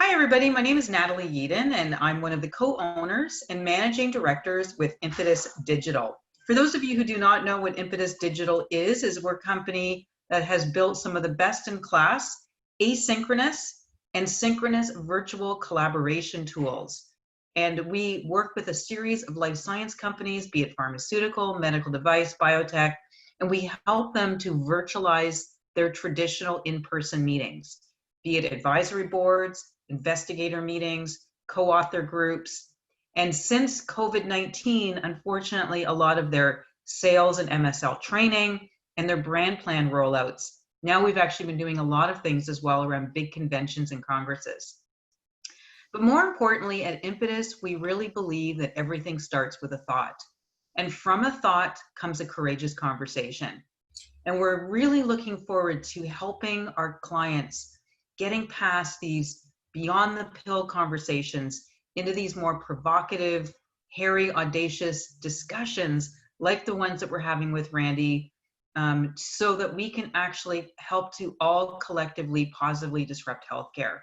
Hi, everybody. My name is Natalie Yeadon, and I'm one of the co-owners and managing directors with Impetus Digital. For those of you who do not know what Impetus Digital is we're a company that has built some of the best-in-class asynchronous and synchronous virtual collaboration tools. And we work with a series of life science companies, be it pharmaceutical, medical device, biotech, and we help them to virtualize their traditional in-person meetings, be it advisory boards, investigator meetings, co-author groups. And since COVID-19, unfortunately, a lot of their sales and MSL training and their brand plan rollouts, now we've actually been doing a lot of things as well around big conventions and congresses. But more importantly, at Impetus, we really believe that everything starts with a thought. And from a thought comes a courageous conversation. And we're really looking forward to helping our clients getting past these beyond the pill conversations into these more provocative, hairy, audacious discussions like the ones that we're having with Randi, so that we can actually help to all collectively positively disrupt healthcare.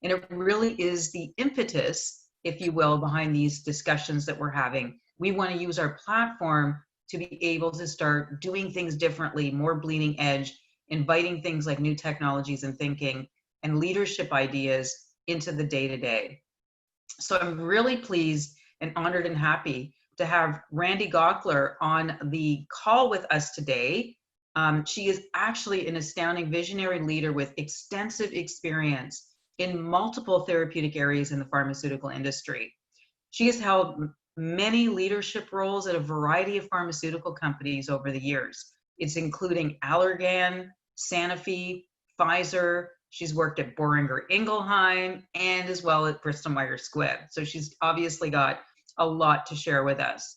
And it really is the impetus, if you will, behind these discussions that we're having. We want to use our platform to be able to start doing things differently, more bleeding edge, inviting things like new technologies and thinking and leadership ideas into the day-to-day. So I'm really pleased and honored and happy to have Randi Goeckeler on the call with us today. She is actually an astounding visionary leader with extensive experience in multiple therapeutic areas in the pharmaceutical industry. She has held many leadership roles at a variety of pharmaceutical companies over the years. It's including Allergan, Sanofi, Pfizer. She's worked at Boehringer Ingelheim and as well at Bristol Myers Squibb. So she's obviously got a lot to share with us.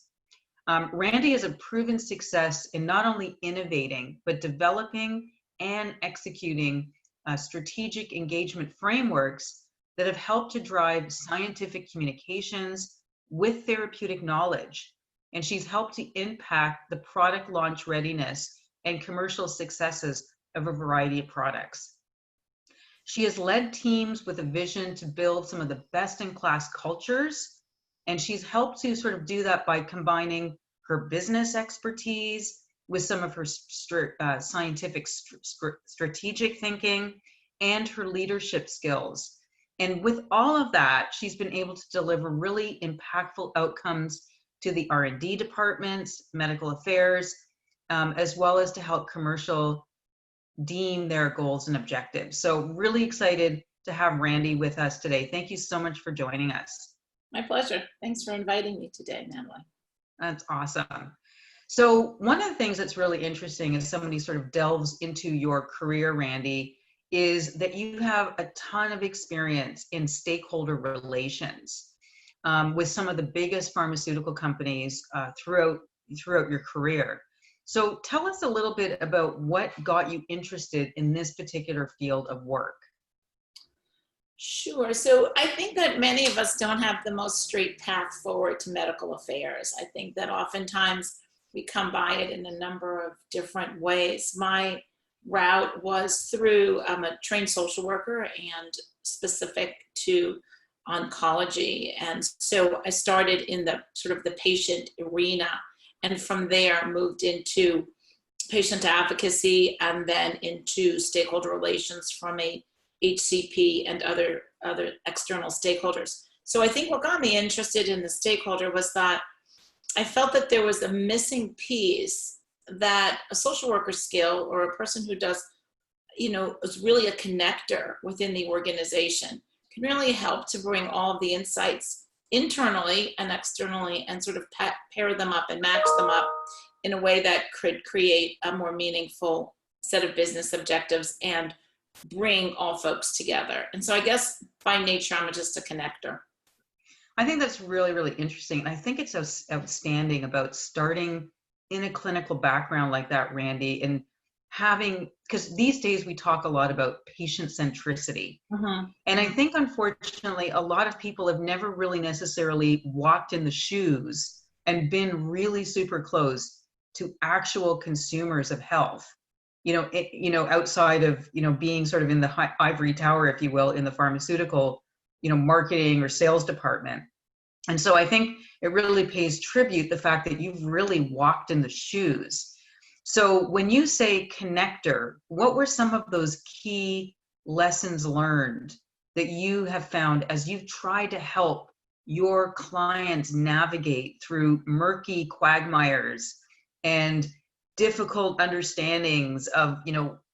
Randi is a proven success in not only innovating, but developing and executing strategic engagement frameworks that have helped to drive scientific communications with therapeutic knowledge. And she's helped to impact the product launch readiness and commercial successes of a variety of products. She has led teams with a vision to build some of the best-in-class cultures, and she's helped to sort of do that by combining her business expertise with some of her scientific strategic thinking and her leadership skills. And with all of that, she's been able to deliver really impactful outcomes to the R&D departments, medical affairs, as well as to help commercial deem their goals and objectives. So really excited to have Randi with us today. Thank you so much for joining us. My pleasure. Thanks for inviting me today, Natalie. That's awesome. So one of the things that's really interesting as somebody sort of delves into your career, Randi, is that you have a ton of experience in stakeholder relations with some of the biggest pharmaceutical companies throughout your career. So tell us a little bit about what got you interested in this particular field of work. Sure. So I think that many of us don't have the most straight path forward to medical affairs. I think that oftentimes we come by it in a number of different ways. My route was through, I'm a trained social worker and specific to oncology. And so I started in the sort of the patient arena, and from there moved into patient advocacy and then into stakeholder relations from a HCP and other external stakeholders. So I think what got me interested in the stakeholder was that I felt that there was a missing piece that a social worker skill or a person who does, is really a connector within the organization can really help to bring all of the insights internally and externally and sort of pair them up and match them up in a way that could create a more meaningful set of business objectives and bring all folks together. And so I guess by nature, I'm just a connector. I think that's really, really interesting. And I think it's outstanding about starting in a clinical background like that, Randi, and having, because these days we talk a lot about patient centricity. Mm-hmm. And I think, unfortunately, a lot of people have never really necessarily walked in the shoes and been really super close to actual consumers of health. Outside of, being sort of in the ivory tower, if you will, in the pharmaceutical marketing or sales department. And so I think it really pays tribute the fact that you've really walked in the shoes. So when you say connector, what were some of those key lessons learned that you have found as you've tried to help your clients navigate through murky quagmires and difficult understandings of,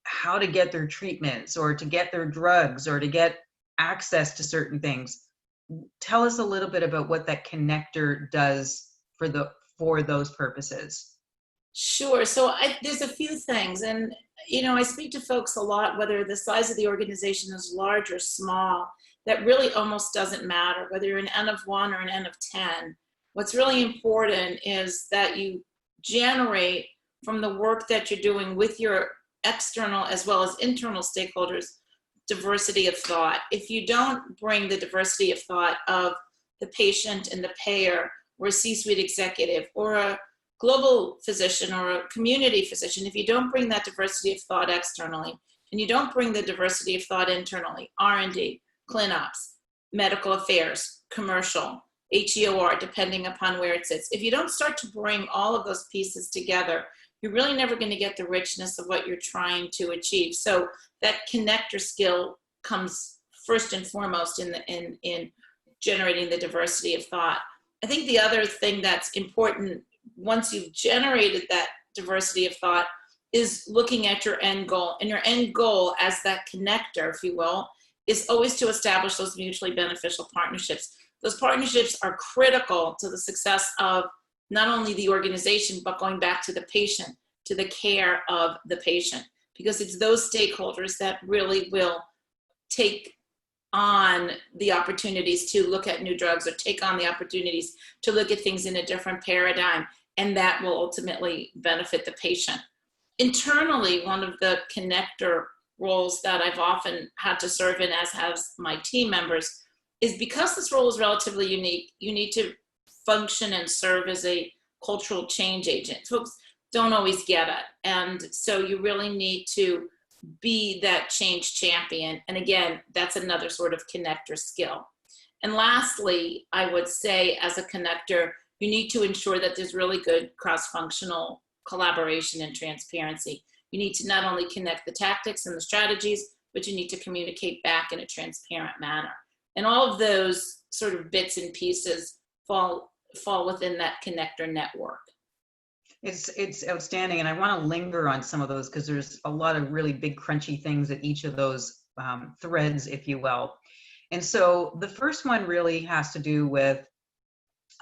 how to get their treatments or to get their drugs or to get access to certain things? Tell us a little bit about what that connector does for those purposes. Sure. So there's a few things, and I speak to folks a lot, whether the size of the organization is large or small. That really almost doesn't matter whether you're an N of 1 or an N of 10. What's really important is that you generate from the work that you're doing with your external as well as internal stakeholders diversity of thought. If you don't bring the diversity of thought of the patient and the payer, or a C-suite executive, or a global physician or a community physician, if you don't bring that diversity of thought externally, and you don't bring the diversity of thought internally, R&D, ClinOps, medical affairs, commercial, HEOR, depending upon where it sits, if you don't start to bring all of those pieces together, you're really never going to get the richness of what you're trying to achieve. So that connector skill comes first and foremost in generating the diversity of thought. I think the other thing that's important once you've generated that diversity of thought is looking at your end goal. And your end goal as that connector, if you will, is always to establish those mutually beneficial partnerships. Those partnerships are critical to the success of not only the organization, but going back to the patient, to the care of the patient, because it's those stakeholders that really will take on the opportunities to look at new drugs or take on the opportunities to look at things in a different paradigm, and that will ultimately benefit the patient. Internally, one of the connector roles that I've often had to serve in, as have my team members, is because this role is relatively unique, you need to function and serve as a cultural change agent. Folks don't always get it. And so you really need to be that change champion. And again, that's another sort of connector skill. And lastly, I would say as a connector, you need to ensure that there's really good cross-functional collaboration and transparency. You need to not only connect the tactics and the strategies, but you need to communicate back in a transparent manner. And all of those sort of bits and pieces fall within that connector network. It's outstanding, and I want to linger on some of those because there's a lot of really big crunchy things at each of those threads, if you will. And so the first one really has to do with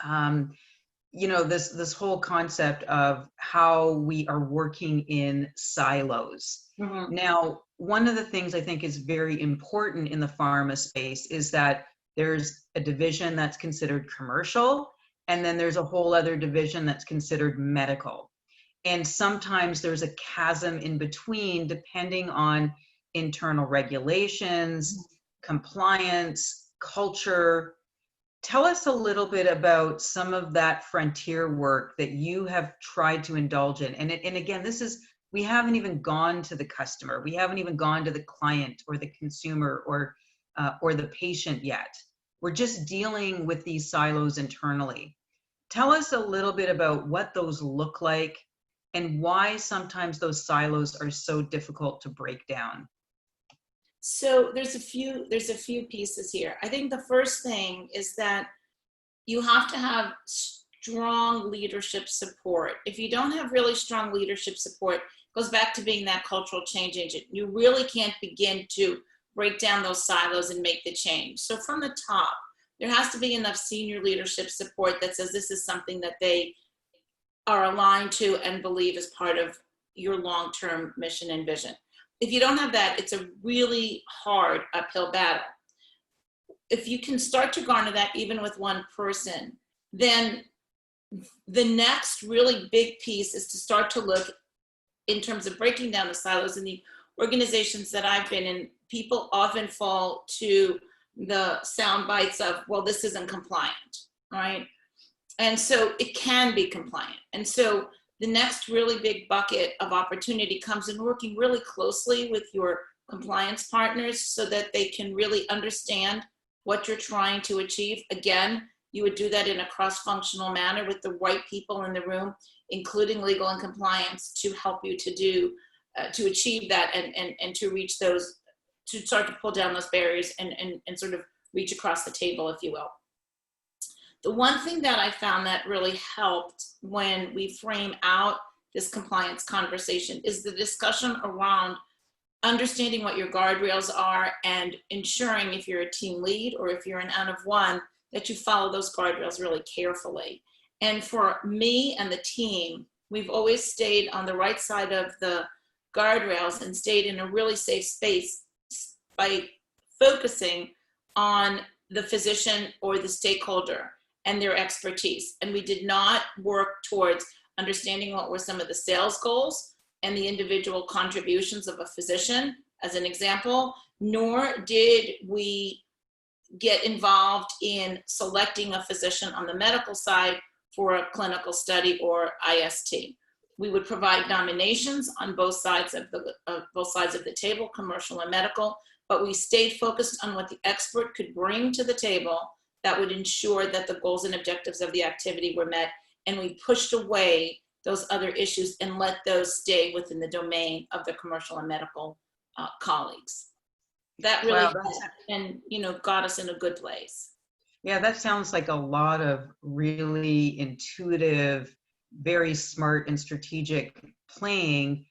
this whole concept of how we are working in silos. Mm-hmm. Now, one of the things I think is very important in the pharma space is that there's a division that's considered commercial, and then there's a whole other division that's considered medical. And sometimes there's a chasm in between depending on internal regulations, compliance, culture. Tell us a little bit about some of that frontier work that you have tried to indulge in. And again, we haven't even gone to the customer. We haven't even gone to the client or the consumer or the patient yet. We're just dealing with these silos internally. Tell us a little bit about what those look like and why sometimes those silos are so difficult to break down. So there's a few pieces here. I think the first thing is that you have to have strong leadership support. If you don't have really strong leadership support, it goes back to being that cultural change agent. You really can't begin to break down those silos and make the change. So from the top, there has to be enough senior leadership support that says this is something that they are aligned to and believe is part of your long-term mission and vision. If you don't have that, it's a really hard uphill battle. If you can start to garner that even with one person, then the next really big piece is to start to look in terms of breaking down the silos. In the organizations that I've been in, people often fall to the sound bites of, well, this isn't compliant, right? And so it can be compliant. And so the next really big bucket of opportunity comes in working really closely with your compliance partners so that they can really understand what you're trying to achieve. Again, you would do that in a cross-functional manner with the right people in the room, including legal and compliance, to help you to do, to achieve that and to reach those, to start to pull down those barriers and sort of reach across the table, if you will. The one thing that I found that really helped when we frame out this compliance conversation is the discussion around understanding what your guardrails are and ensuring, if you're a team lead or if you're an N of one, that you follow those guardrails really carefully. And for me and the team, we've always stayed on the right side of the guardrails and stayed in a really safe space by focusing on the physician or the stakeholder and their expertise. And we did not work towards understanding what were some of the sales goals and the individual contributions of a physician, as an example, nor did we get involved in selecting a physician on the medical side for a clinical study or IST. We would provide nominations on both sides of the table, commercial and medical, but we stayed focused on what the expert could bring to the table that would ensure that the goals and objectives of the activity were met, and we pushed away those other issues and let those stay within the domain of the commercial and medical colleagues. That really helped and got us in a good place. Yeah, that sounds like a lot of really intuitive, very smart and strategic playing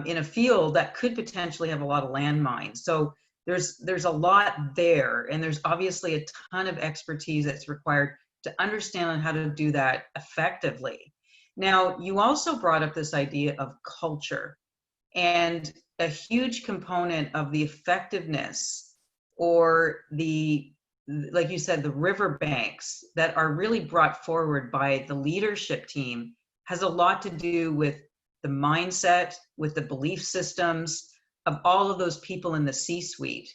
in a field that could potentially have a lot of landmines. So there's a lot there, and there's obviously a ton of expertise that's required to understand how to do that effectively. Now, you also brought up this idea of culture, and a huge component of the effectiveness or the, like you said, the riverbanks that are really brought forward by the leadership team has a lot to do with the mindset, with the belief systems of all of those people in the C-suite.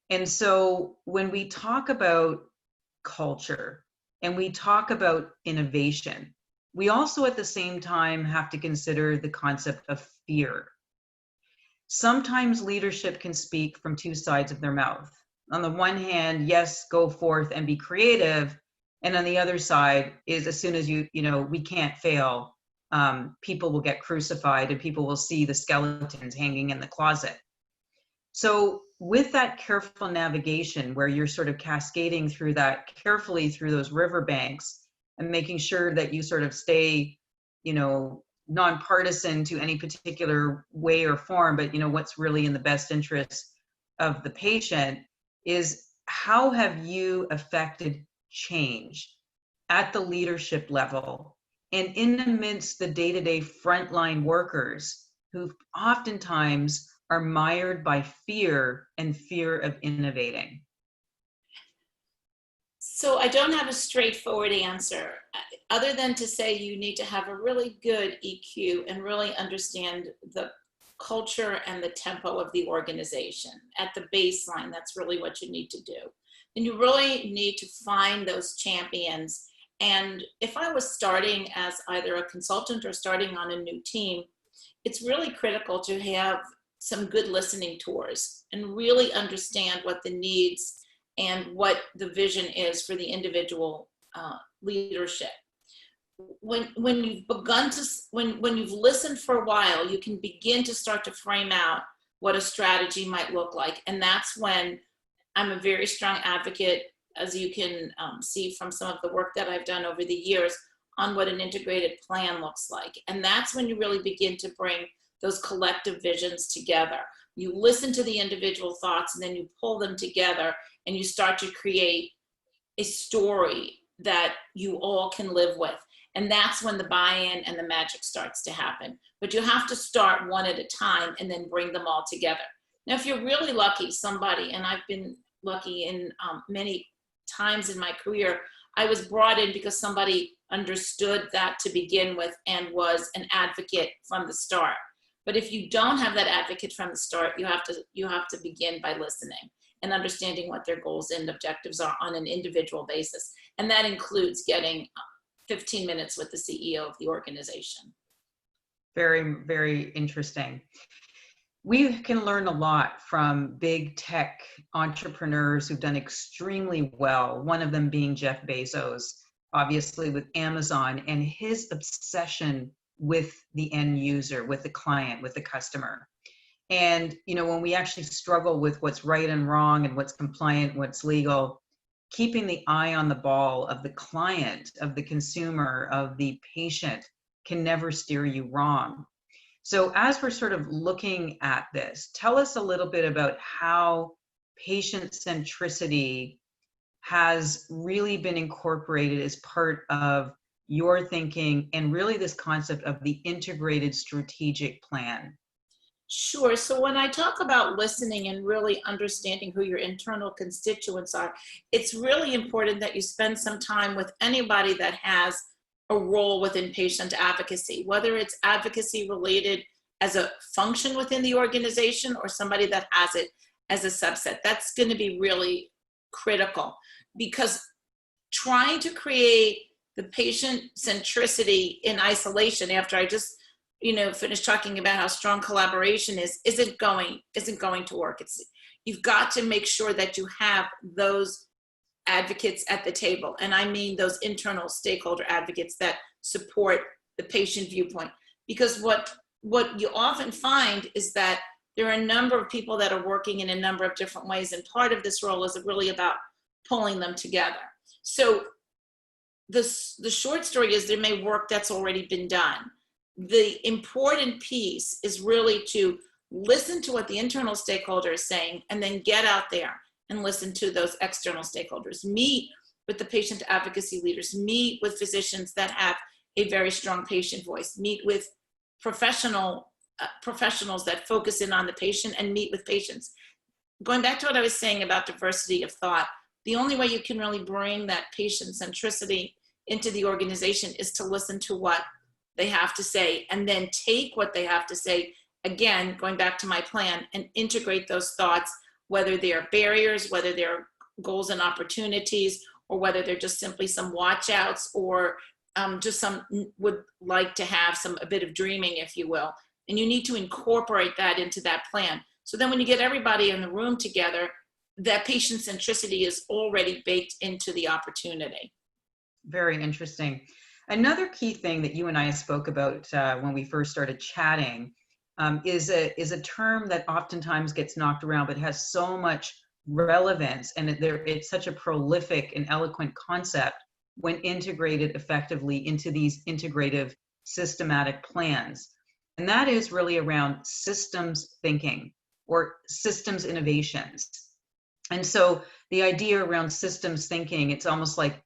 And so when we talk about culture and we talk about innovation, we also at the same time have to consider the concept of fear. Sometimes leadership can speak from two sides of their mouth. On the one hand, yes, go forth and be creative. And on the other side is, as soon as we can't fail, people will get crucified and people will see the skeletons hanging in the closet. So with that careful navigation where you're sort of cascading through that carefully through those riverbanks and making sure that you sort of stay, nonpartisan to any particular way or form, but what's really in the best interest of the patient, is how have you affected change at the leadership level and in amidst the day-to-day frontline workers who oftentimes are mired by fear and fear of innovating? So I don't have a straightforward answer, other than to say you need to have a really good EQ and really understand the culture and the tempo of the organization at the baseline. That's really what you need to do. And you really need to find those champions. And if I was starting as either a consultant or starting on a new team, it's really critical to have some good listening tours and really understand what the needs and what the vision is for the individual leadership. When you've when you've listened for a while, you can begin to start to frame out what a strategy might look like. And that's when I'm a very strong advocate, as you can see from some of the work that I've done over the years, on what an integrated plan looks like. And that's when you really begin to bring those collective visions together. You listen to the individual thoughts and then you pull them together and you start to create a story that you all can live with. And that's when the buy-in and the magic starts to happen. But you have to start one at a time and then bring them all together. Now, if you're really lucky, somebody, and I've been lucky in many times in my career, I was brought in because somebody understood that to begin with and was an advocate from the start. But if you don't have that advocate from the start, you have to begin by listening and understanding what their goals and objectives are on an individual basis. And that includes getting 15 minutes with the CEO of the organization. Very, very interesting. We can learn a lot from big tech entrepreneurs who've done extremely well, one of them being Jeff Bezos, obviously with Amazon, and his obsession with the end user, with the client, with the customer. And, when we actually struggle with what's right and wrong and what's compliant, what's legal, keeping the eye on the ball of the client, of the consumer, of the patient can never steer you wrong. So as we're sort of looking at this, tell us a little bit about how patient centricity has really been incorporated as part of your thinking and really this concept of the integrated strategic plan. Sure. So when I talk about listening and really understanding who your internal constituents are, it's really important that you spend some time with anybody that has a role within patient advocacy, whether it's advocacy related as a function within the organization or somebody that has it as a subset. That's going to be really critical, because trying to create the patient centricity in isolation after I just finish talking about how strong collaboration isn't going to work. You've got to make sure that you have those advocates at the table. And I mean those internal stakeholder advocates that support the patient viewpoint. Because what you often find is that there are a number of people that are working in a number of different ways. And part of this role is really about pulling them together. So the short story is there may work that's already been done. The important piece is really to listen to what the internal stakeholder is saying and then get out there and listen to those external stakeholders. Meet with the patient advocacy leaders, meet with physicians that have a very strong patient voice, meet with professionals that focus in on the patient, and meet with patients. Going back to what I was saying about diversity of thought, the only way you can really bring that patient centricity into the organization is to listen to what they have to say, and then take what they have to say, again, going back to my plan, and integrate those thoughts, whether they are barriers, whether they're goals and opportunities, or whether they're just simply some watch outs, or just some would like to have a bit of dreaming, if you will. And you need to incorporate that into that plan. So then when you get everybody in the room together, that patient centricity is already baked into the opportunity. Very interesting. Another key thing that you and I spoke about when we first started chatting is a term that oftentimes gets knocked around, but has so much relevance, and it's such a prolific and eloquent concept when integrated effectively into these integrative systematic plans. And that is really around systems thinking or systems innovations. And so the idea around systems thinking, it's almost like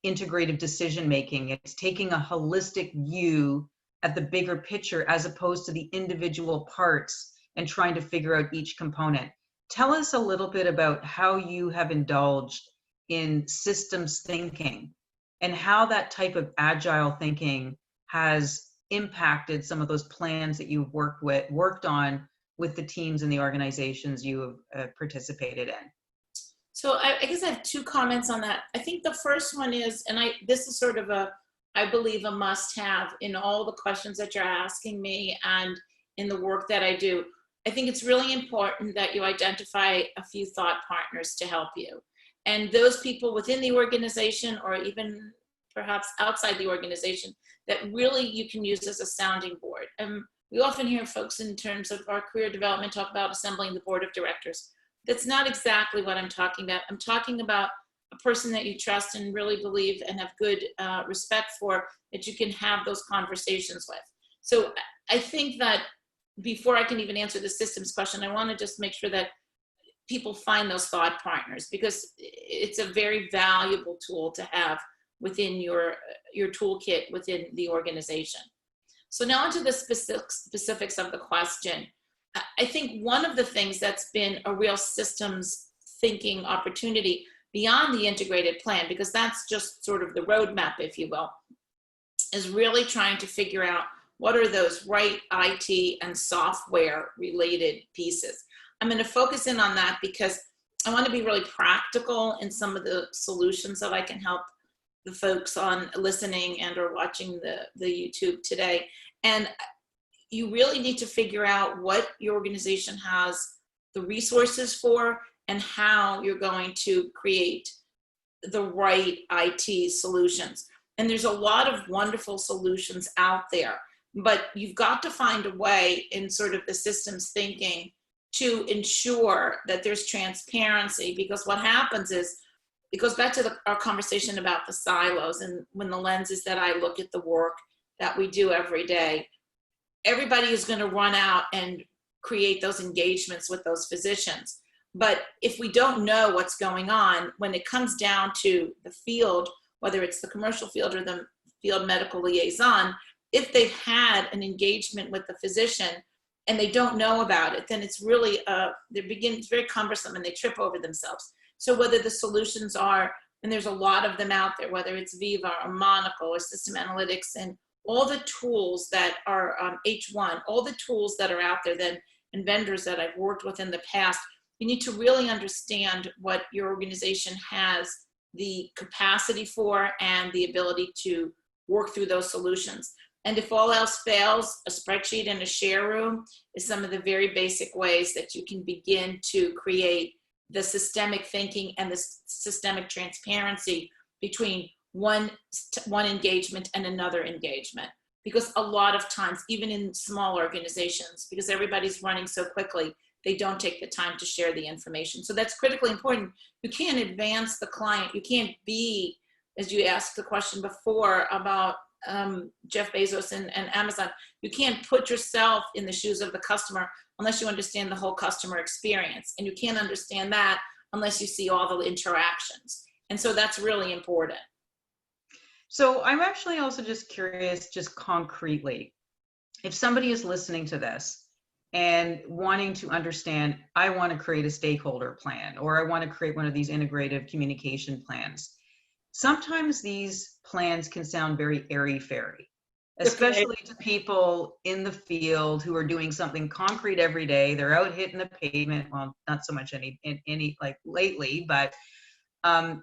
integrative decision making. It's taking a holistic view at the bigger picture as opposed to the individual parts and trying to figure out each component. Tell us a little bit about how you have indulged in systems thinking and how that type of agile thinking has impacted some of those plans that you've worked on with the teams and the organizations you have participated in. So I guess I have two comments on that. I think the first one is, and this is sort of I believe a must-have in all the questions that you're asking me and in the work that I do. I think it's really important that you identify a few thought partners to help you. And those people within the organization, or even perhaps outside the organization, that really you can use as a sounding board. We often hear folks in terms of our career development talk about assembling the board of directors. That's not exactly what I'm talking about. I'm talking about a person that you trust and really believe and have good respect for, that you can have those conversations with. So I think that before I can even answer the systems question, I want to just make sure that people find those thought partners, because it's a very valuable tool to have within your toolkit within the organization. So now onto the specifics of the question. I think one of the things that's been a real systems thinking opportunity beyond the integrated plan, because that's just sort of the roadmap, if you will, is really trying to figure out what are those right IT and software related pieces. I'm going to focus in on that because I want to be really practical in some of the solutions that I can help the folks on listening and or watching the YouTube today. And you really need to figure out what your organization has the resources for and how you're going to create the right IT solutions. And there's a lot of wonderful solutions out there, but you've got to find a way in sort of the systems thinking to ensure that there's transparency, because what happens is, it goes back to our conversation about the silos, and when the lens is that I look at the work that we do every day, everybody is going to run out and create those engagements with those physicians. But if we don't know what's going on, when it comes down to the field, whether it's the commercial field or the field medical liaison, if they've had an engagement with the physician and they don't know about it, then it's really, it's very cumbersome and they trip over themselves. So whether the solutions are, and there's a lot of them out there, whether it's Viva or Monaco or System Analytics and all the tools that are H1, all the tools that are out there then, and vendors that I've worked with in the past, you need to really understand what your organization has the capacity for and the ability to work through those solutions. And if all else fails, a spreadsheet and a share room is some of the very basic ways that you can begin to create the systemic thinking and the systemic transparency between one engagement and another engagement. Because a lot of times, even in small organizations, because everybody's running so quickly, they don't take the time to share the information. So that's critically important. You can't advance the client. You can't be, as you asked the question before about Jeff Bezos and Amazon, you can't put yourself in the shoes of the customer unless you understand the whole customer experience. And you can't understand that unless you see all the interactions. And so that's really important. So I'm actually also just curious, just concretely, if somebody is listening to this and wanting to understand, I want to create a stakeholder plan, or I want to create one of these integrative communication plans. Sometimes these plans can sound very airy-fairy, especially to people in the field who are doing something concrete every day. They're out hitting the pavement. Well, not so much any like lately, but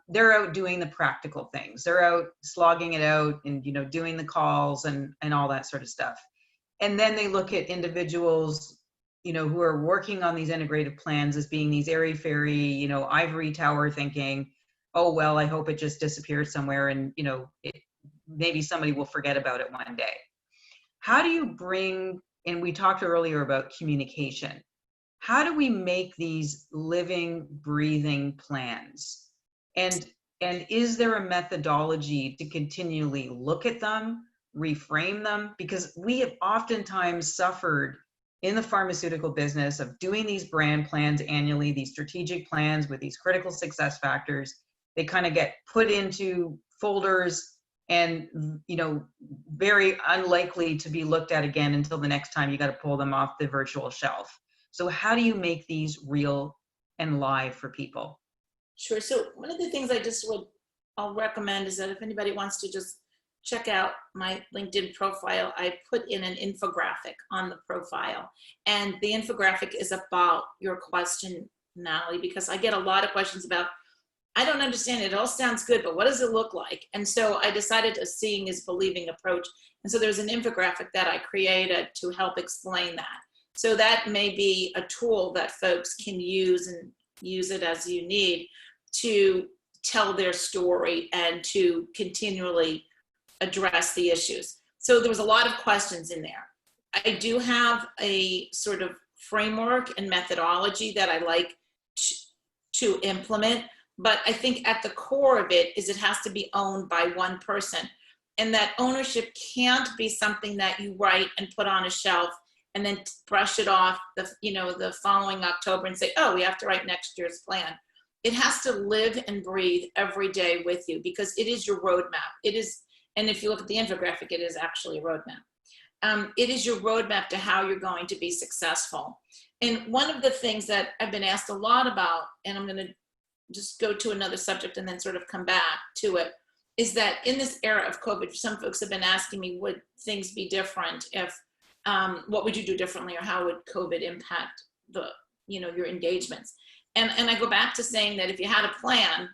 they're out doing the practical things. They're out slogging it out and, you know, doing the calls and all that sort of stuff. And then they look at individuals, you know, who are working on these integrated plans as being these airy-fairy, you know, ivory tower thinking, oh, well, I hope it just disappears somewhere and, you know, maybe somebody will forget about it one day. How do you bring, and we talked earlier about communication, how do we make these living, breathing plans? And is there a methodology to continually look at them, reframe them? Because we have oftentimes suffered in the pharmaceutical business of doing these brand plans annually, these strategic plans with these critical success factors. They kind of get put into folders and, you know, very unlikely to be looked at again until the next time you got to pull them off the virtual shelf. So how do you make these real and live for people? Sure. So one of the things I'll recommend is that if anybody wants to just check out my LinkedIn profile, I put in an infographic on the profile. And the infographic is about your question, Natalie, because I get a lot of questions about, I don't understand it. It all sounds good, but what does it look like? And so I decided a seeing is believing approach. And so there's an infographic that I created to help explain that. So that may be a tool that folks can use and use it as you need to tell their story and to continually address the issues. So there was a lot of questions in there. I do have a sort of framework and methodology that I like to implement, but I think at the core of it is it has to be owned by one person. And that ownership can't be something that you write and put on a shelf and then brush it off the following October and say, oh, we have to write next year's plan. It has to live and breathe every day with you because it is your roadmap. It is, and if you look at the infographic, it is actually a roadmap. It is your roadmap to how you're going to be successful. And one of the things that I've been asked a lot about, and I'm going to just go to another subject and then sort of come back to it, is that in this era of COVID, some folks have been asking me, would things be different if, what would you do differently, or how would COVID impact your engagements? And I go back to saying that if you had a plan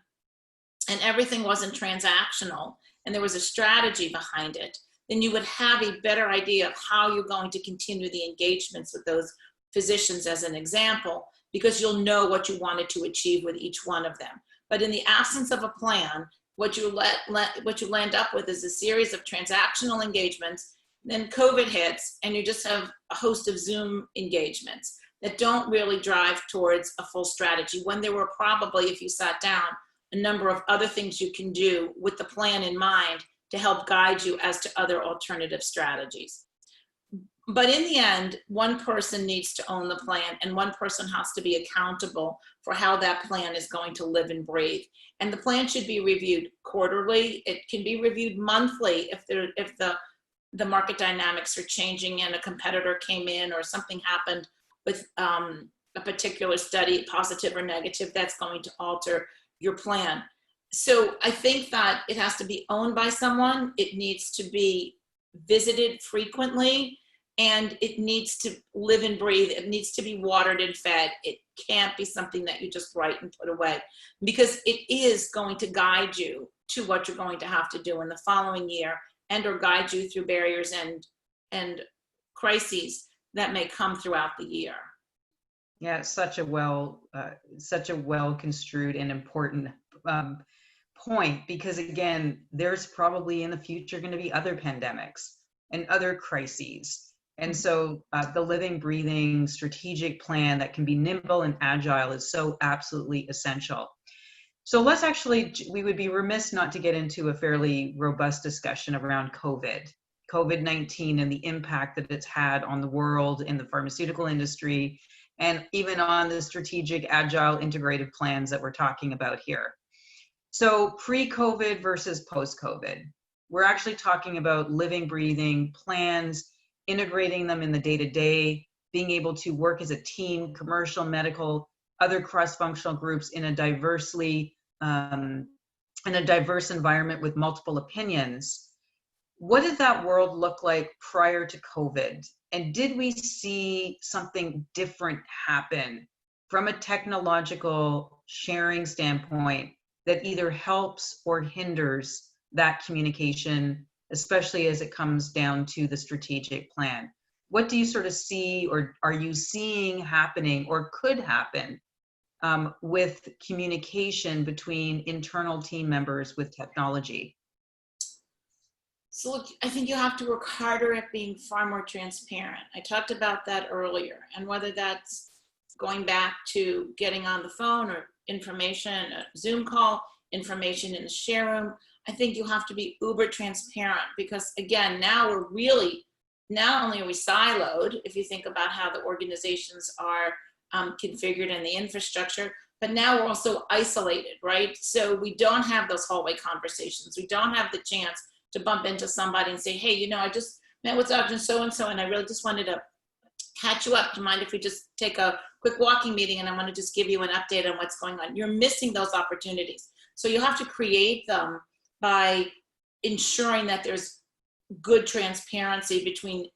and everything wasn't transactional and there was a strategy behind it, then you would have a better idea of how you're going to continue the engagements with those physicians, as an example, because you'll know what you wanted to achieve with each one of them. But in the absence of a plan, what you land up with is a series of transactional engagements. Then COVID hits, and you just have a host of Zoom engagements that don't really drive towards a full strategy, when there were probably, if you sat down, a number of other things you can do with the plan in mind to help guide you as to other alternative strategies. But in the end, one person needs to own the plan, and one person has to be accountable for how that plan is going to live and breathe. And the plan should be reviewed quarterly. It can be reviewed monthly if the market dynamics are changing and a competitor came in or something happened with a particular study, positive or negative, that's going to alter your plan. So I think that it has to be owned by someone. It needs to be visited frequently, and it needs to live and breathe. It needs to be watered and fed. It can't be something that you just write and put away, because it is going to guide you to what you're going to have to do in the following year, and or guide you through barriers and crises that may come throughout the year. Yeah, such a well construed and important point, because again, there's probably in the future going to be other pandemics and other crises. And so the living, breathing, strategic plan that can be nimble and agile is so absolutely essential. So let's we would be remiss not to get into a fairly robust discussion around COVID-19 and the impact that it's had on the world, in the pharmaceutical industry, and even on the strategic, agile, integrated plans that we're talking about here. So pre-COVID versus post-COVID, we're actually talking about living, breathing plans, integrating them in the day-to-day, being able to work as a team, commercial, medical, other cross-functional groups in a diverse environment with multiple opinions. What did that world look like prior to COVID? And did we see something different happen from a technological sharing standpoint that either helps or hinders that communication, especially as it comes down to the strategic plan? What do you sort of see, or are you seeing happening or could happen with communication between internal team members with technology? So look, I think you have to work harder at being far more transparent. I talked about that earlier, and whether that's going back to getting on the phone or information, a Zoom call, information in the share room, I think you have to be uber transparent, because again, now we're really, not only are we siloed, if you think about how the organizations are configured and the infrastructure, but now we're also isolated, right? So we don't have those hallway conversations. We don't have the chance to bump into somebody and say, hey, you know, I just met with Dr. So-and-so, and I really just wanted to catch you up. Do you mind if we just take a quick walking meeting, and I want to just give you an update on what's going on? You're missing those opportunities. So you have to create them by ensuring that there's good transparency between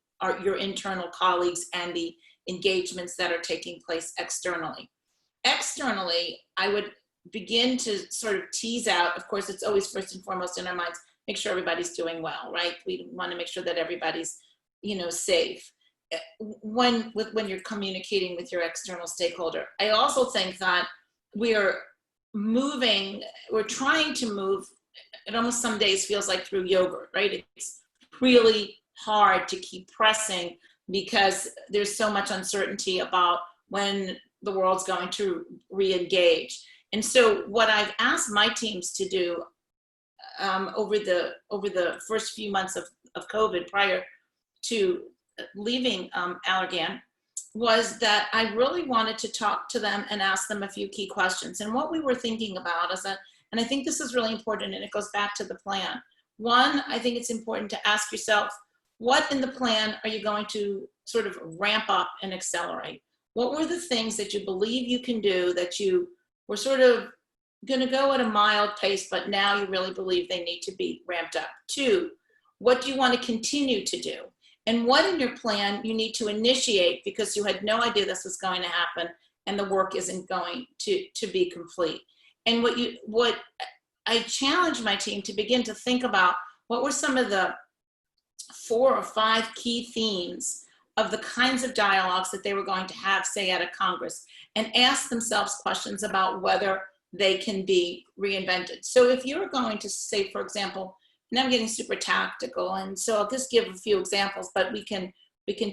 your internal colleagues and the engagements that are taking place externally. Externally, I would begin to sort of tease out, of course, it's always first and foremost in our minds, make sure everybody's doing well, right? We want to make sure that everybody's, safe when you're communicating with your external stakeholder. I also think that we're trying to move, it almost some days feels like through yogurt, right? It's really hard to keep pressing because there's so much uncertainty about when the world's going to re-engage. And so what I've asked my teams to do over the first few months of COVID prior to leaving Allergan was that I really wanted to talk to them and ask them a few key questions. And what we were thinking about is that, and I think this is really important, and it goes back to the plan. One, I think it's important to ask yourself, what in the plan are you going to sort of ramp up and accelerate? What were the things that you believe you can do that you were sort of going to go at a mild pace, but now you really believe they need to be ramped up? Two, what do you want to continue to do? And what in your plan you need to initiate because you had no idea this was going to happen and the work isn't going to be complete. And what I challenge my team to begin to think about, what were some of the 4 or 5 key themes of the kinds of dialogues that they were going to have, say, at a Congress, and ask themselves questions about whether they can be reinvented. So if you're going to say, for example, and I'm getting super tactical, and so I'll just give a few examples, but we can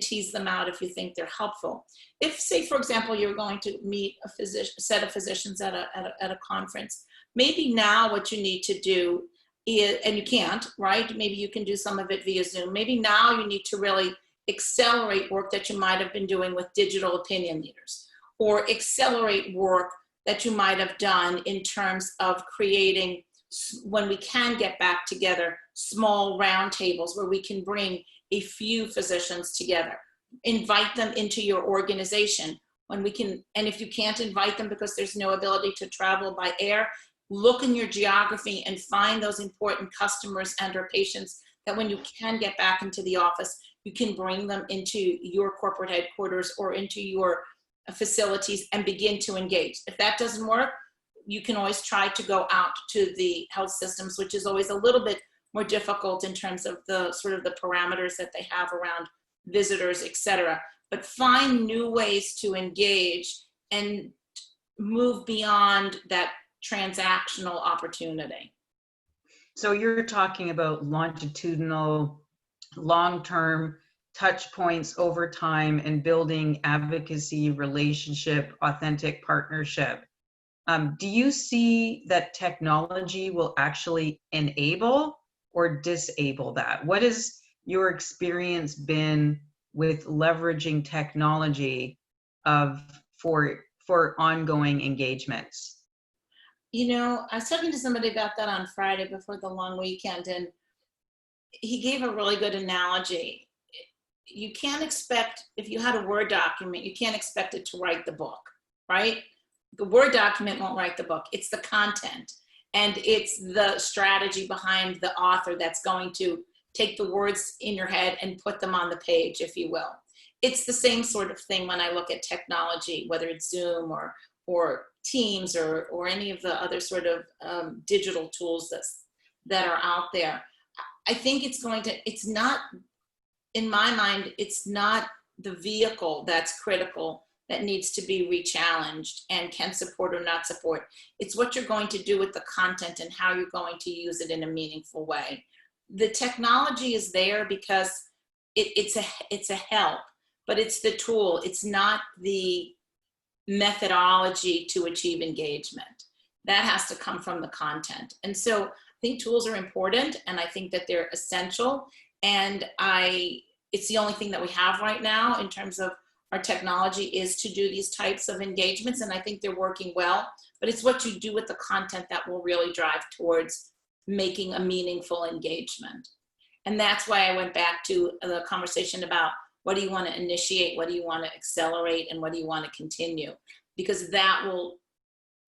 tease them out if you think they're helpful. If, say, for example, you're going to meet a set of physicians at a conference, maybe now what you need to do is, and you can't, right? Maybe you can do some of it via Zoom. Maybe now you need to really accelerate work that you might have been doing with digital opinion leaders, or accelerate work that you might have done in terms of creating, when we can get back together, small roundtables where we can bring a few physicians together, invite them into your organization when we can. And if you can't invite them because there's no ability to travel by air, look in your geography and find those important customers and or patients that when you can get back into the office, you can bring them into your corporate headquarters or into your facilities and begin to engage. If that doesn't work, you can always try to go out to the health systems, which is always a little bit more difficult in terms of the sort of the parameters that they have around visitors, et cetera. But find new ways to engage and move beyond that transactional opportunity. So you're talking about longitudinal, long-term touch points over time and building advocacy, relationship, authentic partnership. Do you see that technology will actually enable or disable that? What has your experience been with leveraging technology for ongoing engagements? You know, I was talking to somebody about that on Friday before the long weekend, and he gave a really good analogy. You can't expect, if you had a Word document, you can't expect it to write the book, right? The Word document won't write the book. It's the content, and it's the strategy behind the author that's going to take the words in your head and put them on the page, if you will. It's the same sort of thing when I look at technology, whether it's Zoom or Teams or any of the other sort of digital tools that are out there. I think it's not, in my mind, it's not the vehicle that's critical that needs to be re-challenged and can support or not support. It's what you're going to do with the content and how you're going to use it in a meaningful way. The technology is there because it's a help, but it's the tool. It's not the methodology to achieve engagement. That has to come from the content. And so I think tools are important, and I think that they're essential. And it's the only thing that we have right now in terms of our technology is to do these types of engagements. And I think they're working well, but it's what you do with the content that will really drive towards making a meaningful engagement. And that's why I went back to the conversation about what do you want to initiate, what do you want to accelerate, and what do you want to continue? Because that will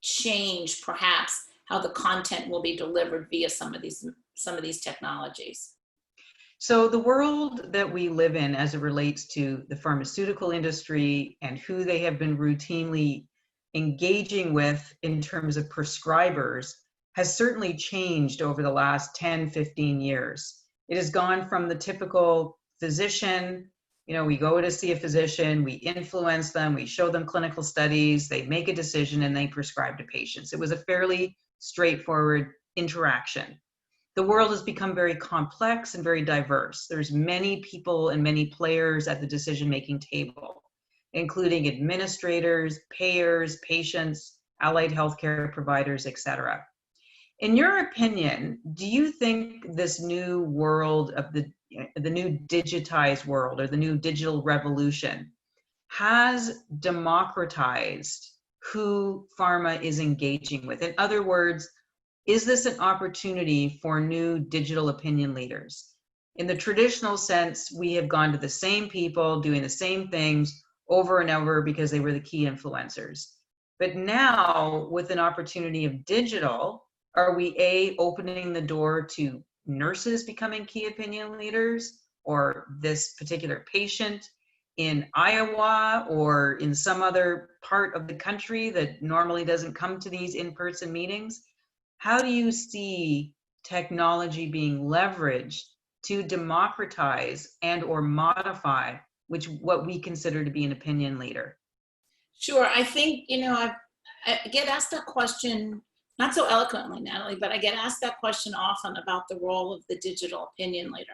change perhaps how the content will be delivered via some of these technologies. So the world that we live in as it relates to the pharmaceutical industry and who they have been routinely engaging with in terms of prescribers has certainly changed over the last 10, 15 years. It has gone from the typical physician, we go to see a physician, we influence them, we show them clinical studies, they make a decision, and they prescribe to patients. It was a fairly straightforward interaction. The world has become very complex and very diverse. There's many people and many players at the decision-making table, including administrators, payers, patients, allied healthcare providers, etc. In your opinion, do you think this new world of the new digitized world or the new digital revolution has democratized who pharma is engaging with? In other words, is this an opportunity for new digital opinion leaders? In the traditional sense, we have gone to the same people doing the same things over and over because they were the key influencers. But now, with an opportunity of digital, are we opening the door to nurses becoming key opinion leaders, or this particular patient in Iowa or in some other part of the country that normally doesn't come to these in-person meetings? How do you see technology being leveraged to democratize and or modify what we consider to be an opinion leader? Sure. I think, I get asked that question, not so eloquently, Natalie, but I get asked that question often about the role of the digital opinion leader.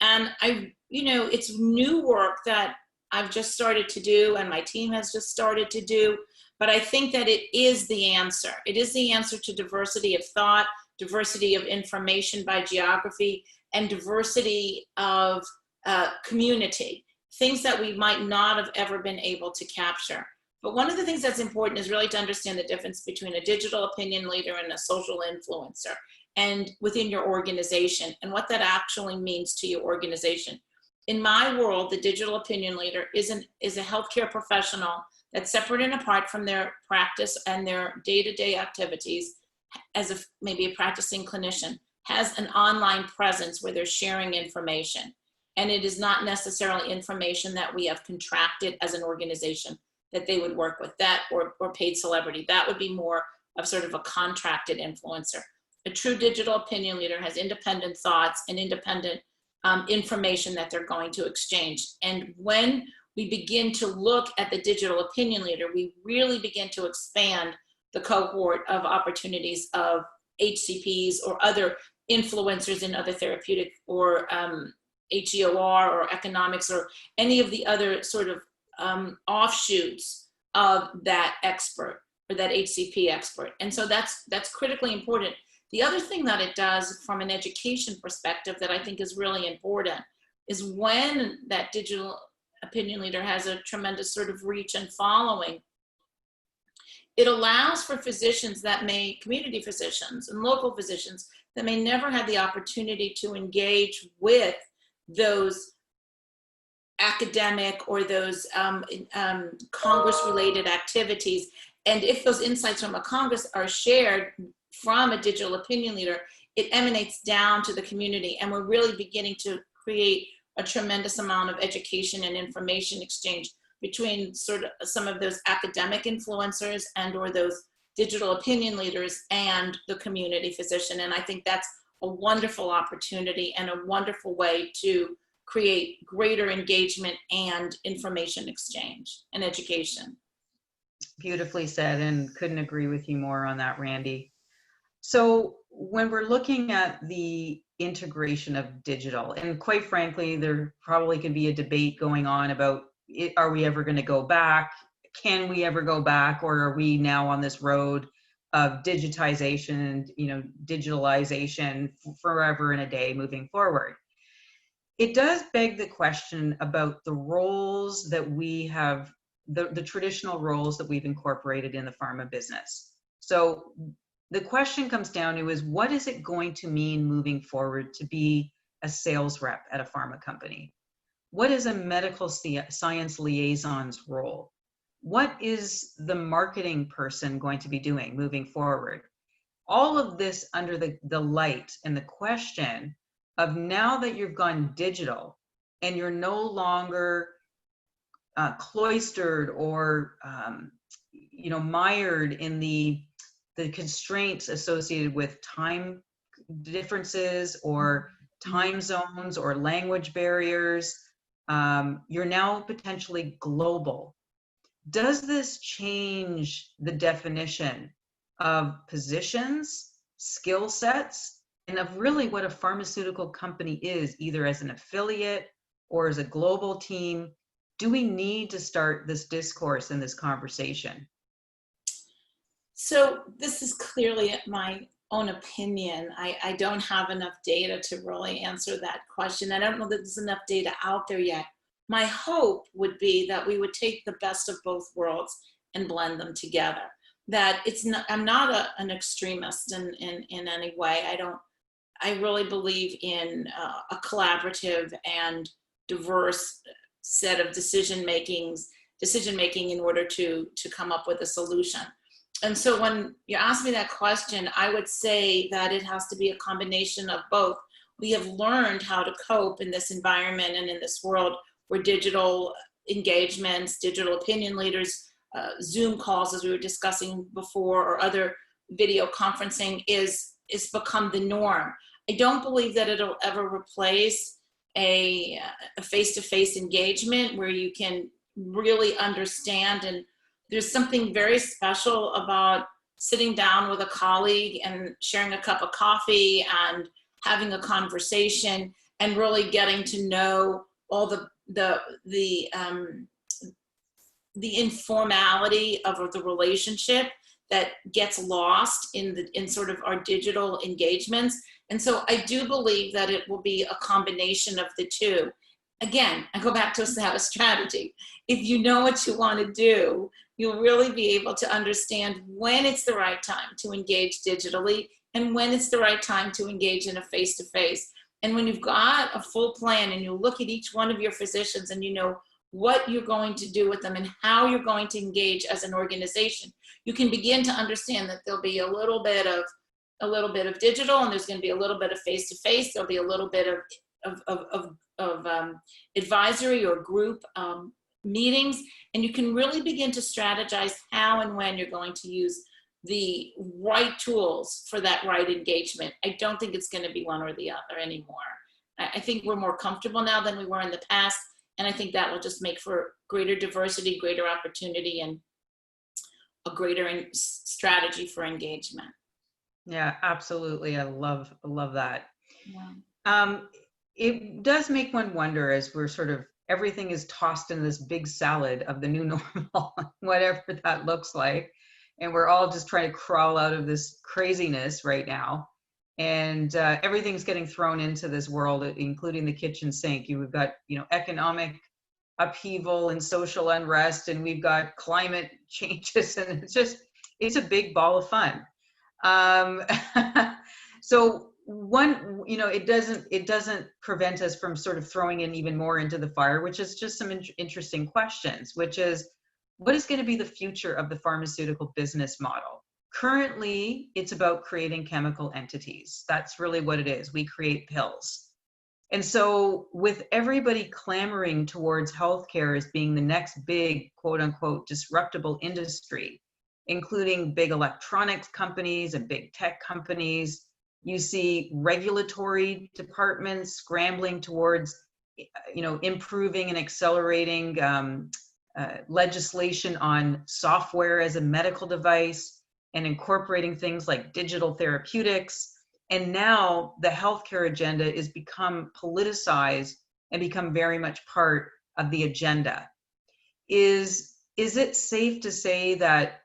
And it's new work that I've just started to do and my team has just started to do, but I think that it is the answer. It is the answer to diversity of thought, diversity of information by geography, and diversity of community, things that we might not have ever been able to capture. But one of the things that's important is really to understand the difference between a digital opinion leader and a social influencer, and within your organization, and what that actually means to your organization. In my world, the digital opinion leader is a healthcare professional that's separate and apart from their practice and their day-to-day activities as maybe a practicing clinician, has an online presence where they're sharing information. And it is not necessarily information that we have contracted as an organization that they would work with, that or paid celebrity. That would be more of sort of a contracted influencer. A true digital opinion leader has independent thoughts and independent information that they're going to exchange. And when we begin to look at the digital opinion leader, we really begin to expand the cohort of opportunities of HCPs or other influencers in other therapeutic or HEOR or economics or any of the other sort of offshoots of that expert or that HCP expert. And so that's critically important. The other thing that it does from an education perspective that I think is really important is when that digital opinion leader has a tremendous sort of reach and following, it allows for physicians community physicians and local physicians that may never have the opportunity to engage with those academic or those Congress-related activities. And if those insights from a Congress are shared from a digital opinion leader, it emanates down to the community. And we're really beginning to create a tremendous amount of education and information exchange between sort of some of those academic influencers and or those digital opinion leaders and the community physician. And I think that's a wonderful opportunity and a wonderful way to create greater engagement and information exchange and education. Beautifully said, and couldn't agree with you more on that, Randi. So when we're looking at the integration of digital, and quite frankly, there probably could be a debate going on about are we ever going to go back? Can we ever go back? Or are we now on this road of digitization and digitalization forever and a day moving forward? It does beg the question about the roles that we have, the traditional roles that we've incorporated in the pharma business. So the question comes down to is, what is it going to mean moving forward to be a sales rep at a pharma company? What is a medical science liaison's role? What is the marketing person going to be doing moving forward? All of this under the light and the question of, now that you've gone digital and you're no longer cloistered or mired in the constraints associated with time differences or time zones or language barriers, you're now potentially global. Does this change the definition of positions, skill sets, and of really what a pharmaceutical company is, either as an affiliate or as a global team? Do we need to start this discourse and this conversation? So this is clearly my own opinion. I don't have enough data to really answer that question. I don't know that there's enough data out there yet. My hope would be that we would take the best of both worlds and blend them together. That it's not, I'm not an extremist in any way. I really believe in a collaborative and diverse set of decision making in order to come up with a solution. And so when you ask me that question, I would say that it has to be a combination of both. We have learned how to cope in this environment and in this world where digital engagements, digital opinion leaders, Zoom calls, as we were discussing before, or other video conferencing is become the norm. I don't believe that it'll ever replace a face-to-face engagement where you can really understand, and there's something very special about sitting down with a colleague and sharing a cup of coffee and having a conversation and really getting to know all the informality of the relationship that gets lost in sort of our digital engagements. And so I do believe that it will be a combination of the two. Again, I go back to have a strategy. If you know what you want to do, you'll really be able to understand when it's the right time to engage digitally and when it's the right time to engage in a face-to-face. And when you've got a full plan and you look at each one of your physicians and you know what you're going to do with them and how you're going to engage as an organization, you can begin to understand that there'll be a little bit of digital, and there's going to be a little bit of face-to-face. There'll be a little bit of advisory or group meetings, and you can really begin to strategize how and when you're going to use the right tools for that right engagement. I don't think it's going to be one or the other anymore. I think we're more comfortable now than we were in the past, and I think that will just make for greater diversity, greater opportunity, and a greater strategy for engagement. Yeah, absolutely. I love that. Yeah. It does make one wonder, as we're sort of, everything is tossed in this big salad of the new normal, whatever that looks like. And we're all just trying to crawl out of this craziness right now. And everything's getting thrown into this world, including the kitchen sink. We've got, economic upheaval and social unrest, and we've got climate changes, and it's a big ball of fun. So it doesn't prevent us from sort of throwing in even more into the fire, which is just some interesting questions, which is, what is going to be the future of the pharmaceutical business model? Currently, it's about creating chemical entities. That's really what it is. We create pills. And so with everybody clamoring towards healthcare as being the next big, quote unquote, disruptable industry, including big electronics companies and big tech companies, you see regulatory departments scrambling towards, improving and accelerating legislation on software as a medical device and incorporating things like digital therapeutics. And now the healthcare agenda is become politicized and become very much part of the agenda. Is it safe to say that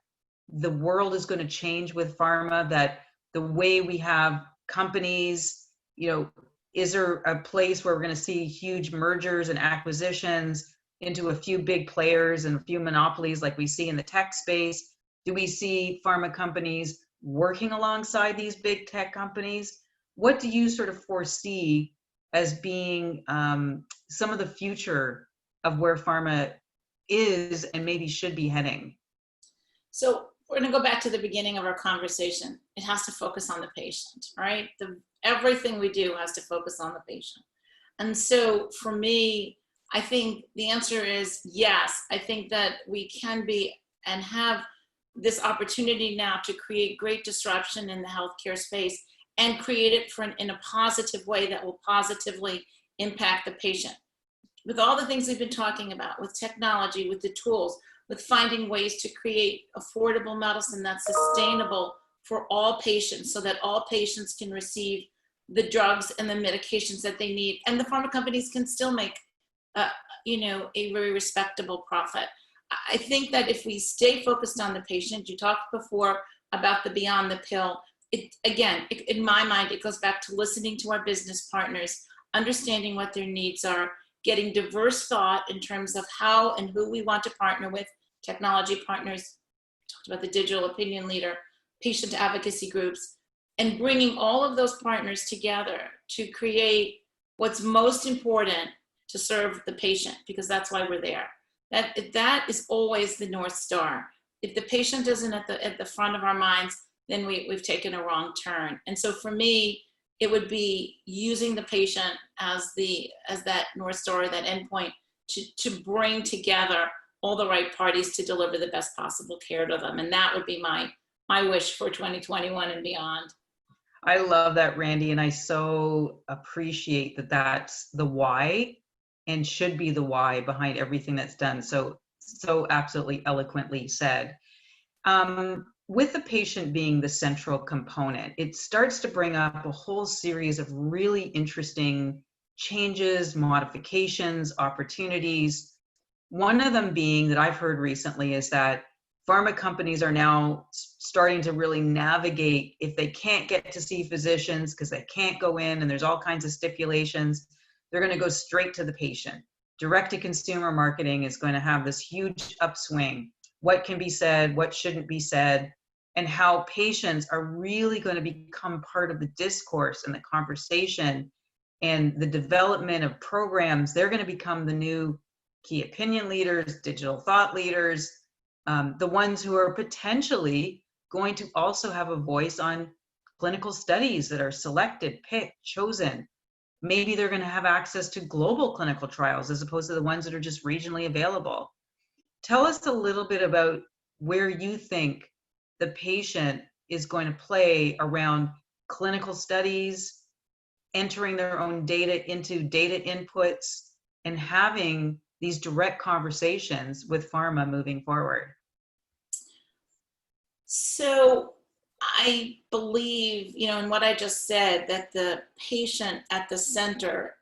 the world is going to change with pharma, that the way we have companies, is there a place where we're going to see huge mergers and acquisitions into a few big players and a few monopolies like we see in the tech space? Do we see pharma companies working alongside these big tech companies? What do you sort of foresee as being some of the future of where pharma is and maybe should be heading? So we're going to go back to the beginning of our conversation. It has to focus on the patient, right? Everything we do has to focus on the patient. And so for me, I think the answer is yes. I think that we can be and have this opportunity now to create great disruption in the healthcare space and create it in a positive way that will positively impact the patient. With all the things we've been talking about, with technology, with the tools, with finding ways to create affordable medicine that's sustainable for all patients so that all patients can receive the drugs and the medications that they need. And the pharma companies can still make a very respectable profit. I think that if we stay focused on the patient, you talked before about the beyond the pill. In my mind, it goes back to listening to our business partners, understanding what their needs are, getting diverse thought in terms of how and who we want to partner with, technology partners, talked about the digital opinion leader, patient advocacy groups, and bringing all of those partners together to create what's most important to serve the patient, because that's why we're there. That is always the North Star. If the patient isn't at the front of our minds, then we've taken a wrong turn. And so for me, it would be using the patient as that North Star, that endpoint, to bring together all the right parties to deliver the best possible care to them. And that would be my wish for 2021 and beyond. I love that, Randy, and I so appreciate that that's the why and should be the why behind everything that's done. So absolutely eloquently said. With the patient being the central component, it starts to bring up a whole series of really interesting changes, modifications, opportunities. One of them being that I've heard recently is that pharma companies are now starting to really navigate if they can't get to see physicians because they can't go in and there's all kinds of stipulations, they're going to go straight to the patient. Direct to consumer marketing is going to have this huge upswing. What can be said, what shouldn't be said, and how patients are really going to become part of the discourse and the conversation and the development of programs. They're going to become the new key opinion leaders, digital thought leaders, the ones who are potentially going to also have a voice on clinical studies that are selected, picked, chosen. Maybe they're going to have access to global clinical trials as opposed to the ones that are just regionally available. Tell us a little bit about where you think the patient is going to play around clinical studies, entering their own data into data inputs, and having these direct conversations with pharma moving forward. So I believe, in what I just said, that the patient at the center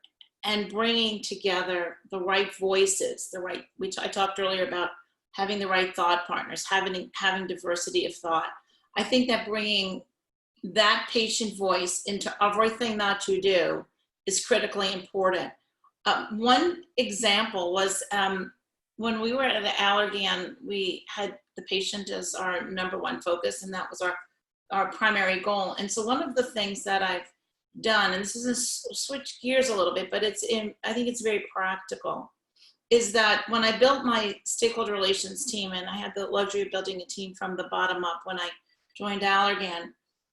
and bringing together the right voices, which I talked earlier about having the right thought partners, having diversity of thought. I think that bringing that patient voice into everything that you do is critically important. One example was when we were at the Allergan, we had the patient as our number one focus, and that was our primary goal. And so one of the things that I've done, and this is a switch gears a little bit, but I think it's very practical, is that when I built my stakeholder relations team, and I had the luxury of building a team from the bottom up when I joined Allergan,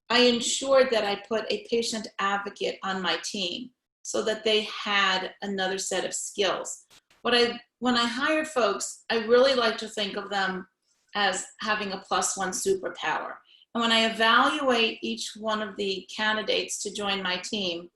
I ensured that I put a patient advocate on my team so that they had another set of skills. When I hire folks, I really like to think of them as having a +1 superpower. And when I evaluate each one of the candidates to join my team,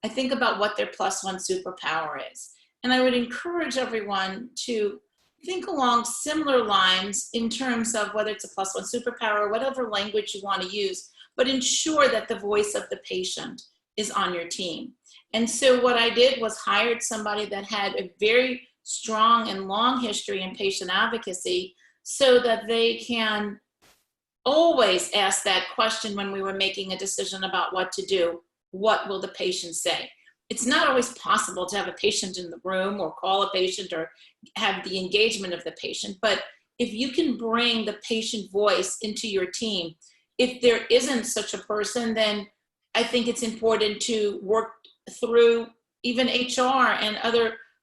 I think about what their +1 superpower is. And I would encourage everyone to think along similar lines in terms of whether it's a +1 superpower or whatever language you want to use, but ensure that the voice of the patient is on your team. And so what I did was hired somebody that had a very strong and long history in patient advocacy so that they can always ask that question when we were making a decision about what to do. What will the patient say? It's not always possible to have a patient in the room or call a patient or have the engagement of the patient, but if you can bring the patient voice into your team, if there isn't such a person, then I think it's important to work through even HR and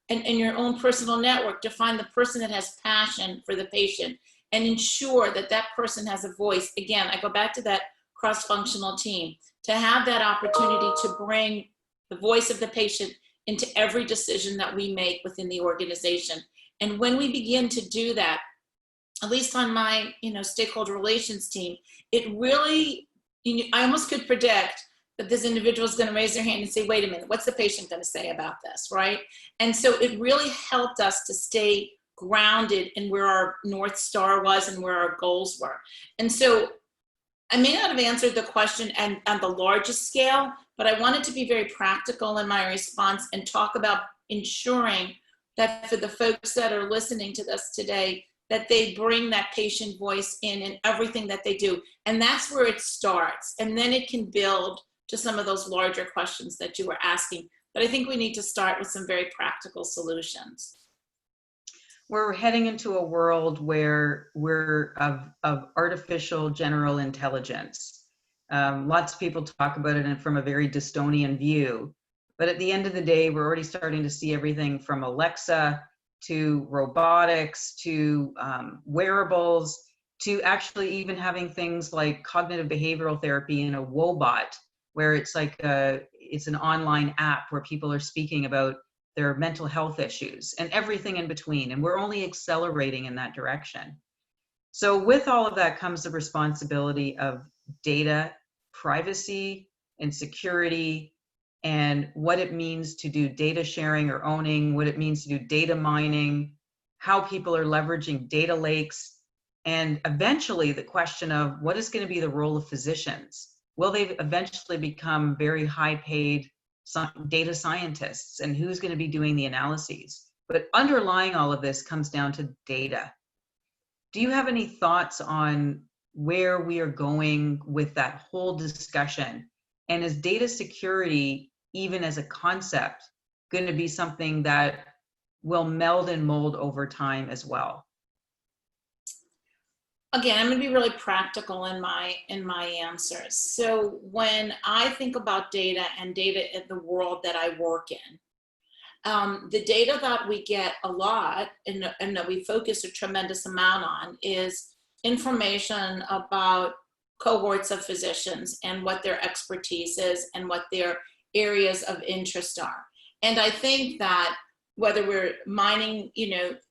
and your own personal network to find the person that has passion for the patient and ensure that that person has a voice. Again, I go back to that cross-functional team, to have that opportunity to bring the voice of the patient into every decision that we make within the organization. And when we begin to do that, at least on my stakeholder relations team, it really, I almost could predict that this individual is going to raise their hand and say, wait a minute, what's the patient going to say about this, right? And so it really helped us to stay grounded in where our North Star was and where our goals were. And so I may not have answered the question on the largest scale, but I wanted to be very practical in my response and talk about ensuring that for the folks that are listening to this today, that they bring that patient voice in everything that they do. And that's where it starts. And then it can build to some of those larger questions that you were asking. But I think we need to start with some very practical solutions. We're heading into a world where we're of artificial general intelligence. Lots of people talk about it from a very dystopian view. But at the end of the day, we're already starting to see everything from Alexa to robotics to wearables to actually even having things like cognitive behavioral therapy in a Wobot, where it's like it's an online app where people are speaking about their mental health issues and everything in between. And we're only accelerating in that direction. So with all of that comes the responsibility of data privacy, and security, and what it means to do data sharing or owning, what it means to do data mining, how people are leveraging data lakes, and eventually the question of what is going to be the role of physicians. Will they eventually become very high paid data scientists, and who's going to be doing the analyses? But underlying all of this comes down to data. Do you have any thoughts on where we are going with that whole discussion? And is data security, even as a concept, going to be something that will meld and mold over time as well? Again, I'm going to be really practical in my answers. So when I think about data and data in the world that I work in, the data that we get a lot and that we focus a tremendous amount on is information about cohorts of physicians and what their expertise is and what their areas of interest are. And I think that whether we're mining,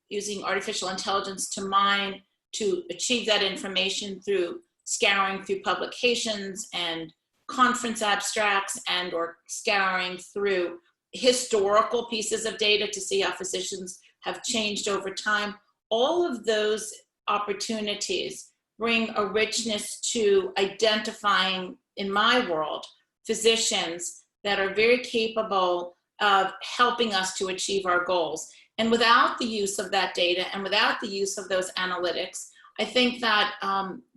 using artificial intelligence to mine, to achieve that information through scouring through publications and conference abstracts and or scouring through historical pieces of data to see how physicians have changed over time. All of those opportunities bring a richness to identifying, in my world, physicians that are very capable of helping us to achieve our goals. And without the use of that data and without the use of those analytics, I think that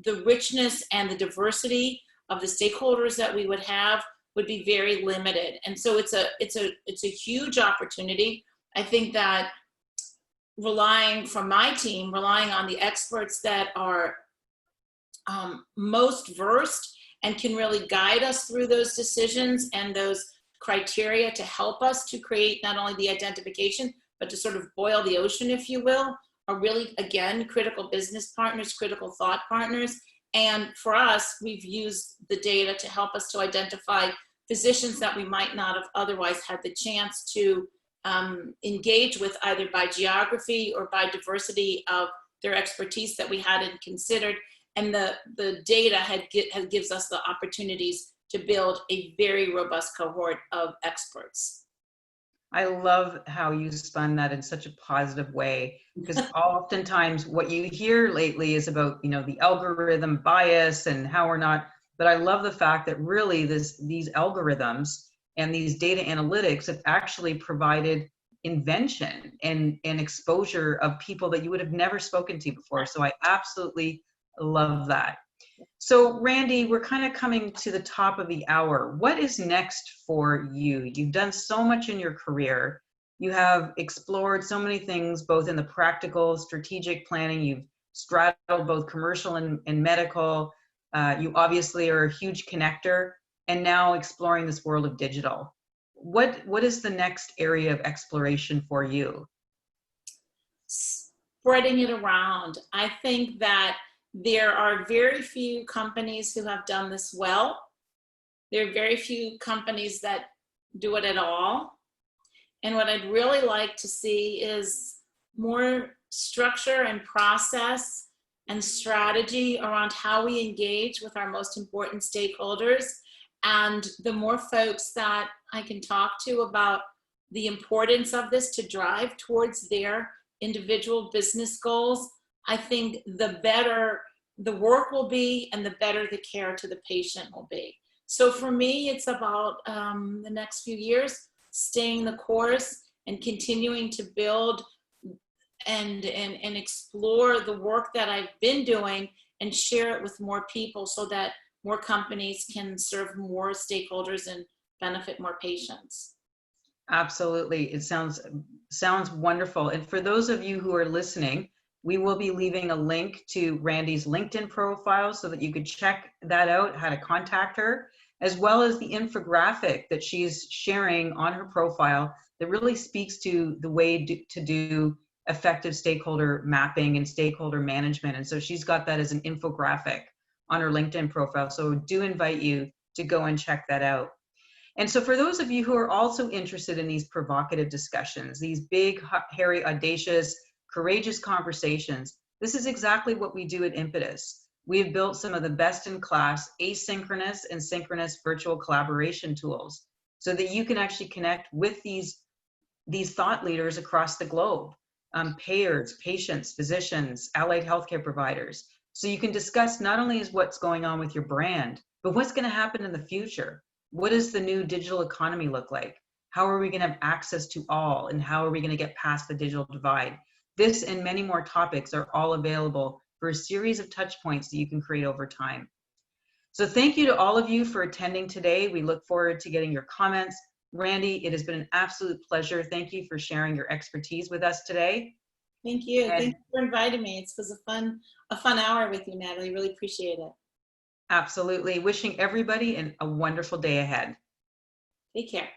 the richness and the diversity of the stakeholders that we would have would be very limited. And so it's a huge opportunity. I think that relying on the experts that are most versed and can really guide us through those decisions and those criteria to help us to create not only the identification, but to sort of boil the ocean, if you will, are really, again, critical business partners, critical thought partners. And for us, we've used the data to help us to identify physicians that we might not have otherwise had the chance to engage with, either by geography or by diversity of their expertise that we hadn't considered. And the data gives us the opportunities to build a very robust cohort of experts. I love how you spun that in such a positive way, because oftentimes what you hear lately is about, the algorithm bias and how we're not, but I love the fact that really these algorithms and these data analytics have actually provided invention and exposure of people that you would have never spoken to before. So I absolutely love that. So Randi, we're kind of coming to the top of the hour. What is next for you? You've done so much in your career. You have explored so many things, both in the practical, strategic planning. You've straddled both commercial and medical. You obviously are a huge connector, and now exploring this world of digital. What is the next area of exploration for you? Spreading it around. I think that there are very few companies who have done this well. There are very few companies that do it at all. And what I'd really like to see is more structure and process and strategy around how we engage with our most important stakeholders. And the more folks that I can talk to about the importance of this to drive towards their individual business goals, I think the better the work will be and the better the care to the patient will be. So for me, it's about the next few years, staying the course and continuing to build and explore the work that I've been doing and share it with more people so that more companies can serve more stakeholders and benefit more patients. Absolutely. It sounds wonderful. And for those of you who are listening, we will be leaving a link to Randi's LinkedIn profile so that you could check that out, how to contact her, as well as the infographic that she's sharing on her profile that really speaks to the way to do effective stakeholder mapping and stakeholder management. And so she's got that as an infographic on her LinkedIn profile. So do invite you to go and check that out. And so for those of you who are also interested in these provocative discussions, these big, hairy, audacious, courageous conversations, this is exactly what we do at Impetus. We have built some of the best-in-class asynchronous and synchronous virtual collaboration tools so that you can actually connect with these thought leaders across the globe, payers, patients, physicians, allied healthcare providers. So you can discuss not only is what's going on with your brand, but what's going to happen in the future. What does the new digital economy look like? How are we going to have access to all? And how are we going to get past the digital divide? This and many more topics are all available for a series of touch points that you can create over time. So thank you to all of you for attending today. We look forward to getting your comments. Randi, it has been an absolute pleasure. Thank you for sharing your expertise with us today. Thank you. And Thank you for inviting me. It was a fun hour with you, Natalie. Really appreciate it. absolutely. Wishing everybody a wonderful day ahead. Take care.